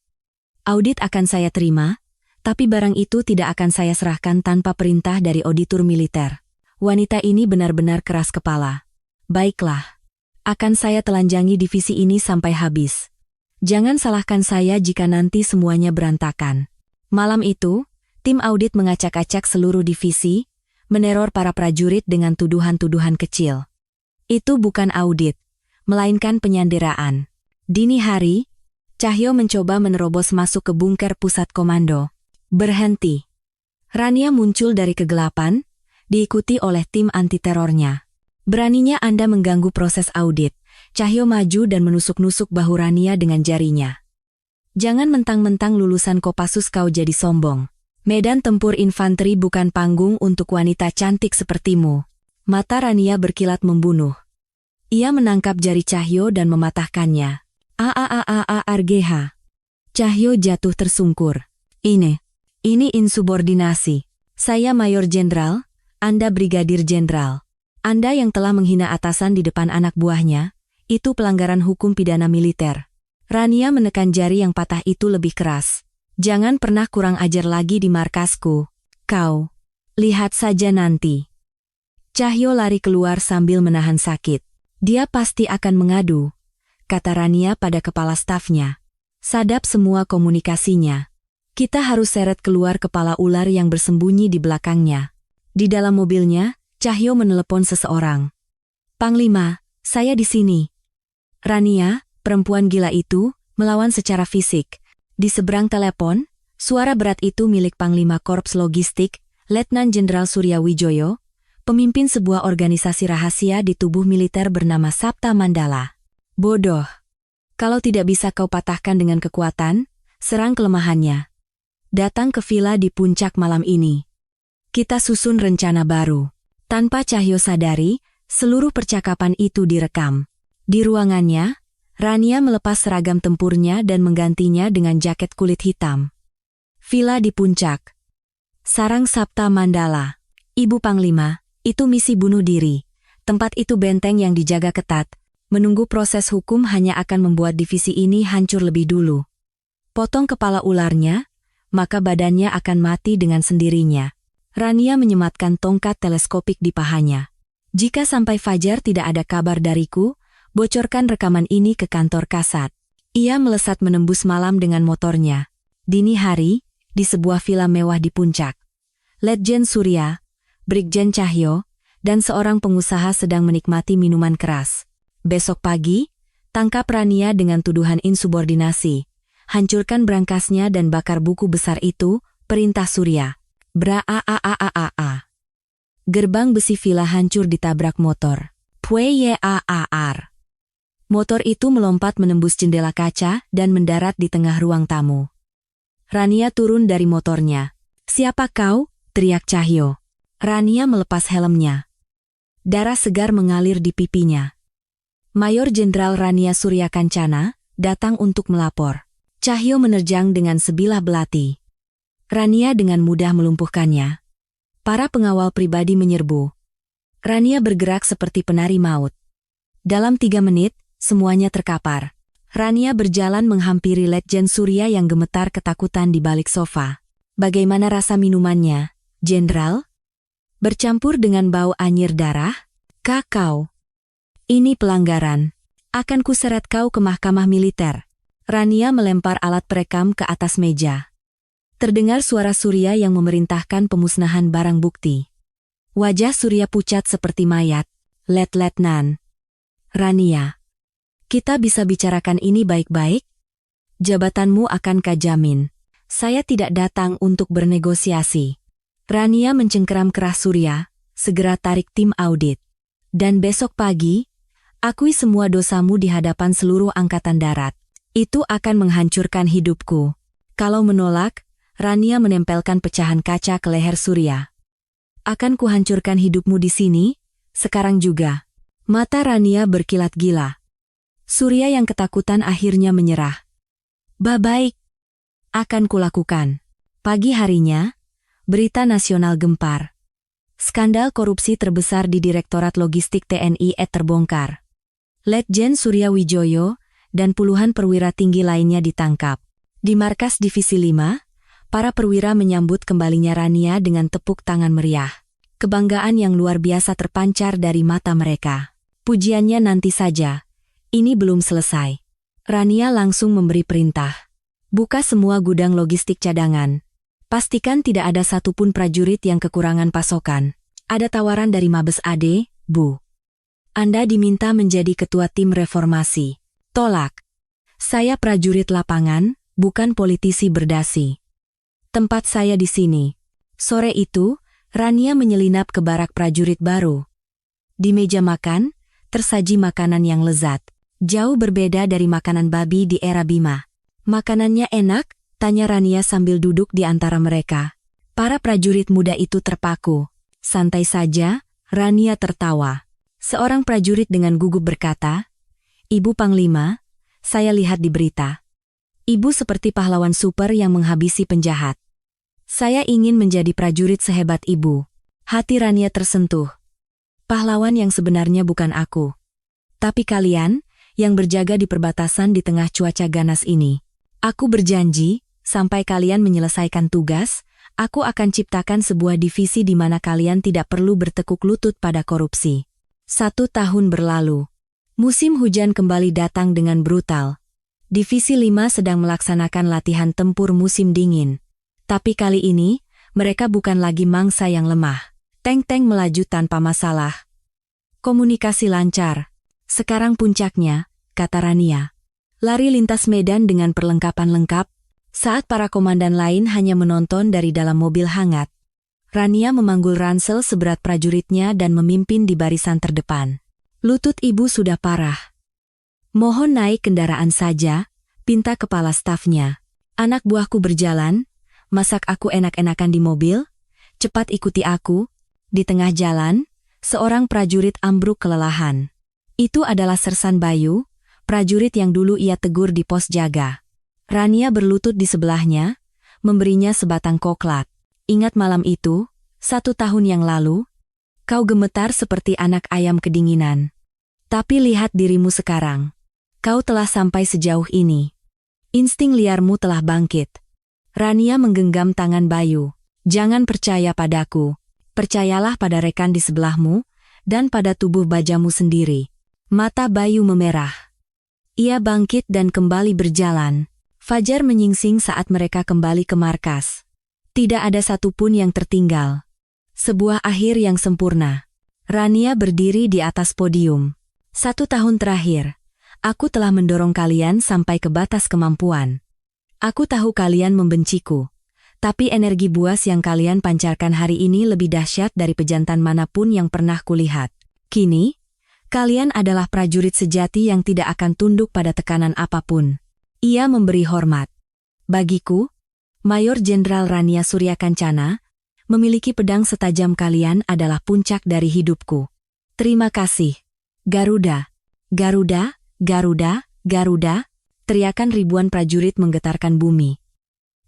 Audit akan saya terima, tapi barang itu tidak akan saya serahkan tanpa perintah dari auditor militer. Wanita ini benar-benar keras kepala. Baiklah. Akan saya telanjangi divisi ini sampai habis. Jangan salahkan saya jika nanti semuanya berantakan. Malam itu, tim audit mengacak-acak seluruh divisi, meneror para prajurit dengan tuduhan-tuduhan kecil. Itu bukan audit, melainkan penyanderaan. Dini hari, Cahyo mencoba menerobos masuk ke bunker pusat komando. Berhenti. Rania muncul dari kegelapan, diikuti oleh tim anti-terornya. Beraninya Anda mengganggu proses audit. Cahyo maju dan menusuk-nusuk bahu Rania dengan jarinya. Jangan mentang-mentang lulusan Kopassus kau jadi sombong. Medan tempur infanteri bukan panggung untuk wanita cantik sepertimu. Mata Rania berkilat membunuh. Ia menangkap jari Cahyo dan mematahkannya. RGH. Cahyo jatuh tersungkur. Ini insubordinasi. Saya Mayor Jenderal, Anda Brigadir Jenderal. Anda yang telah menghina atasan di depan anak buahnya, itu pelanggaran hukum pidana militer. Rania menekan jari yang patah itu lebih keras. Jangan pernah kurang ajar lagi di markasku. Kau. Lihat saja nanti. Cahyo lari keluar sambil menahan sakit. Dia pasti akan mengadu, kata Rania pada kepala stafnya. Sadap semua komunikasinya. Kita harus seret keluar kepala ular yang bersembunyi di belakangnya. Di dalam mobilnya, Cahyo menelepon seseorang. Panglima, saya di sini. Rania, perempuan gila itu, melawan secara fisik. Di seberang telepon, suara berat itu milik Panglima Korps Logistik, Letnan Jenderal Surya Wijoyo, pemimpin sebuah organisasi rahasia di tubuh militer bernama Sapta Mandala. Bodoh. Kalau tidak bisa kau patahkan dengan kekuatan, serang kelemahannya. Datang ke villa di puncak malam ini. Kita susun rencana baru. Tanpa Cahyo sadari, seluruh percakapan itu direkam. Di ruangannya, Rania melepas seragam tempurnya dan menggantinya dengan jaket kulit hitam. Villa di puncak. Sarang Sapta Mandala. Ibu Panglima, itu misi bunuh diri. Tempat itu benteng yang dijaga ketat. Menunggu proses hukum hanya akan membuat divisi ini hancur lebih dulu. Potong kepala ularnya, maka badannya akan mati dengan sendirinya. Rania menyematkan tongkat teleskopik di pahanya. Jika sampai fajar tidak ada kabar dariku, bocorkan rekaman ini ke kantor Kasat. Ia melesat menembus malam dengan motornya. Dini hari, di sebuah villa mewah di puncak. Letjen Surya, Brigjen Cahyo, dan seorang pengusaha sedang menikmati minuman keras. Besok pagi, tangkap Rania dengan tuduhan insubordinasi. Hancurkan brankasnya dan bakar buku besar itu, perintah Surya. Bra-a-a-a-a-a. Gerbang besi villa hancur ditabrak motor. Pue-ye-a-a-ar. Motor itu melompat menembus jendela kaca dan mendarat di tengah ruang tamu. Rania turun dari motornya. "Siapa kau?" teriak Cahyo. Rania melepas helmnya. Darah segar mengalir di pipinya. Mayor Jenderal Rania Surya Kancana datang untuk melapor. Cahyo menerjang dengan sebilah belati. Rania dengan mudah melumpuhkannya. Para pengawal pribadi menyerbu. Rania bergerak seperti penari maut. Dalam 3 menit, semuanya terkapar. Rania berjalan menghampiri Letjen Surya yang gemetar ketakutan di balik sofa. "Bagaimana rasa minumannya, Jenderal?" "Bercampur dengan bau anyir darah." "Kakau. Ini pelanggaran. Akan kuseret kau ke mahkamah militer." Rania melempar alat perekam ke atas meja. Terdengar suara Surya yang memerintahkan pemusnahan barang bukti. Wajah Surya pucat seperti mayat. "Letnan. Rania, kita bisa bicarakan ini baik-baik? Jabatanmu akan kajamin. Saya tidak datang untuk bernegosiasi." Rania mencengkeram keras Surya, "Segera tarik tim audit. Dan besok pagi, akui semua dosamu di hadapan seluruh angkatan darat. Itu akan menghancurkan hidupku." Kalau menolak, Rania menempelkan pecahan kaca ke leher Surya. "Akan kuhancurkan hidupmu di sini, sekarang juga." Mata Rania berkilat gila. Surya yang ketakutan akhirnya menyerah. "Baik. Akan kulakukan." Pagi harinya, berita nasional gempar. Skandal korupsi terbesar di Direktorat Logistik TNI terbongkar. Letjen Surya Wijoyo dan puluhan perwira tinggi lainnya ditangkap. Di markas Divisi 5, para perwira menyambut kembalinya Rania dengan tepuk tangan meriah. Kebanggaan yang luar biasa terpancar dari mata mereka. Pujiannya nanti saja. Ini belum selesai. Rania langsung memberi perintah. "Buka semua gudang logistik cadangan. Pastikan tidak ada satupun prajurit yang kekurangan pasokan. Ada tawaran dari Mabes AD, Bu. Anda diminta menjadi ketua tim reformasi." "Tolak. Saya prajurit lapangan, bukan politisi berdasi. Tempat saya di sini." Sore itu, Rania menyelinap ke barak prajurit baru. Di meja makan, tersaji makanan yang lezat. Jauh berbeda dari makanan babi di era Bima. "Makanannya enak?" tanya Rania sambil duduk di antara mereka. Para prajurit muda itu terpaku. "Santai saja," Rania tertawa. Seorang prajurit dengan gugup berkata, "Ibu Panglima, saya lihat di berita. Ibu seperti pahlawan super yang menghabisi penjahat. Saya ingin menjadi prajurit sehebat ibu." Hati Rania tersentuh. Pahlawan yang sebenarnya bukan aku, tapi kalian, yang berjaga di perbatasan di tengah cuaca ganas ini. Aku berjanji, sampai kalian menyelesaikan tugas, aku akan ciptakan sebuah divisi di mana kalian tidak perlu bertekuk lutut pada korupsi. 1 tahun berlalu. Musim hujan kembali datang dengan brutal. Divisi 5 sedang melaksanakan latihan tempur musim dingin. Tapi kali ini, mereka bukan lagi mangsa yang lemah. Tank-tank melaju tanpa masalah. Komunikasi lancar. "Sekarang puncaknya," kata Rania. Lari lintas medan dengan perlengkapan lengkap, saat para komandan lain hanya menonton dari dalam mobil hangat. Rania memanggul ransel seberat prajuritnya dan memimpin di barisan terdepan. Lutut ibu sudah parah. Mohon naik kendaraan saja, pinta kepala stafnya. Anak buahku berjalan, masak aku enak-enakan di mobil, cepat ikuti aku. Di tengah jalan, seorang prajurit ambruk kelelahan. Itu adalah Sersan Bayu, prajurit yang dulu ia tegur di pos jaga. Rania berlutut di sebelahnya, memberinya sebatang koklat. Ingat malam itu, 1 tahun yang lalu? Kau gemetar seperti anak ayam kedinginan. Tapi lihat dirimu sekarang. Kau telah sampai sejauh ini. Insting liarmu telah bangkit. Rania menggenggam tangan Bayu. Jangan percaya padaku. Percayalah pada rekan di sebelahmu, dan pada tubuh bajamu sendiri. Mata Bayu memerah. Ia bangkit dan kembali berjalan. Fajar menyingsing saat mereka kembali ke markas. Tidak ada satupun yang tertinggal. Sebuah akhir yang sempurna. Rania berdiri di atas podium. 1 tahun terakhir, aku telah mendorong kalian sampai ke batas kemampuan. Aku tahu kalian membenciku, tapi energi buas yang kalian pancarkan hari ini lebih dahsyat dari pejantan manapun yang pernah kulihat. Kini, kalian adalah prajurit sejati yang tidak akan tunduk pada tekanan apapun. Ia memberi hormat. Bagiku, Mayor Jenderal Rania Suryakancana, memiliki pedang setajam kalian adalah puncak dari hidupku. Terima kasih. Garuda, Garuda, Garuda, Garuda, teriakan ribuan prajurit menggetarkan bumi.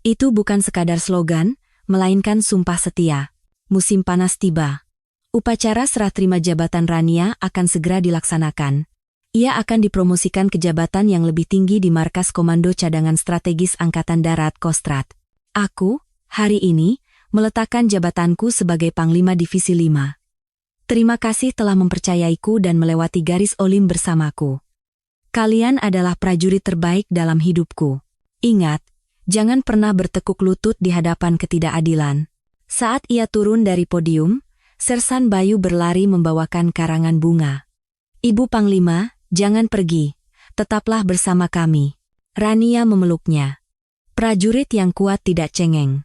Itu bukan sekadar slogan, melainkan sumpah setia. Musim panas tiba. Upacara serah terima jabatan Rania akan segera dilaksanakan. Ia akan dipromosikan ke jabatan yang lebih tinggi di Markas Komando Cadangan Strategis Angkatan Darat Kostrad. Aku, hari ini, meletakkan jabatanku sebagai Panglima Divisi 5. Terima kasih telah mempercayaiku dan melewati garis olim bersamaku. Kalian adalah prajurit terbaik dalam hidupku. Ingat, jangan pernah bertekuk lutut di hadapan ketidakadilan. Saat ia turun dari podium, Sersan Bayu berlari membawakan karangan bunga. Ibu Panglima, jangan pergi, tetaplah bersama kami. Rania memeluknya. Prajurit yang kuat tidak cengeng.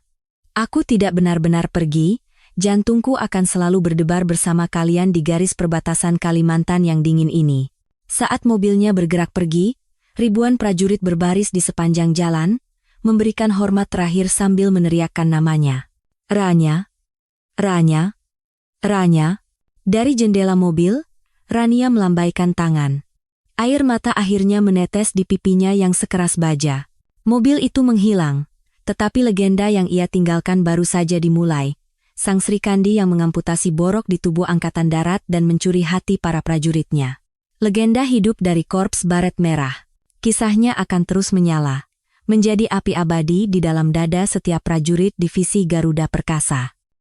Aku tidak benar-benar pergi, jantungku akan selalu berdebar bersama kalian di garis perbatasan Kalimantan yang dingin ini. Saat mobilnya bergerak pergi, ribuan prajurit berbaris di sepanjang jalan, memberikan hormat terakhir sambil meneriakkan namanya. Rania, Rania, Rania. Dari jendela mobil, Rania melambaikan tangan. Air mata akhirnya menetes di pipinya yang sekeras baja. Mobil itu menghilang, tetapi legenda yang ia tinggalkan baru saja dimulai. Sang Sri Kandi yang mengamputasi borok di tubuh Angkatan Darat dan mencuri hati para prajuritnya. Legenda hidup dari Korps Baret Merah. Kisahnya akan terus menyala, menjadi api abadi di dalam dada setiap prajurit Divisi Garuda Perkasa.